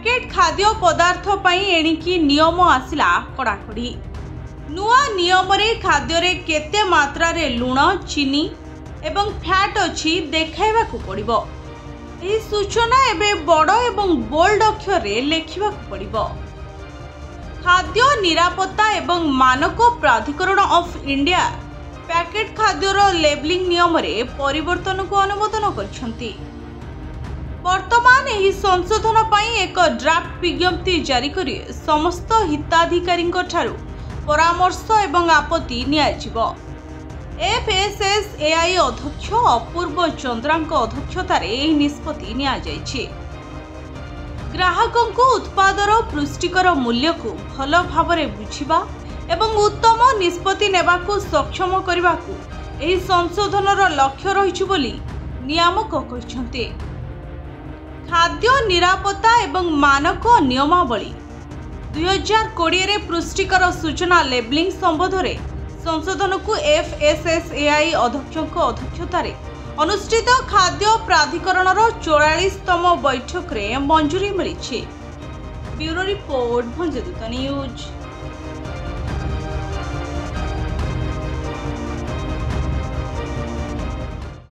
Packet खाद्य पदार्थ पई एणिकी नियम आसिला कड़ाकड़ी। नुआ नियम रे खाद्य रे केते मात्रा रे लुण चीनी एवं फैट अछि देखाइबाकू पड़िबो। एही सूचना एबे बड़ एवं बोल्ड अक्षर रे लेखिबाकू पड़िबो। खाद्य निरापत्ता एवं मानक प्राधिकरण ऑफ इंडिया पैकेट खाद्यर लेबलिंग नियम रे परिवर्तन को अनुमोदन करछंती। वर्तमान एही संशोधन पई एक ड्राफ्ट विज्ञप्ति जारी करी समस्त हिताधिकारी ठारू परामर्श एवं आपत्ति नियाजिबो। एफएसएसएआई अध्यक्ष अपूर्व चंद्रांक अध्यक्षतार एही निष्पत्ति निया जायछि। ग्राहकों को उत्पादर पुष्टिकर मूल्य को भल भावरे बुझिबा एवं उत्तम निष्पत्ति नेबाकू सक्षम करबाकू एही संशोधनर लक्ष्य रहिछि बोली नियामक कहिसंते। खाद्य निरापत्ता एवं मानक नियमावली 2020 रे पुष्टिकर सूचना लेबलिंग संबंध में संशोधन को एफएसएसएआई अध्यक्षक अध्यक्षतार अनुष्ठित खाद्य प्राधिकरण 44तम बैठक रे मंजूरी मिली। Bureau report Bhanjadoot news.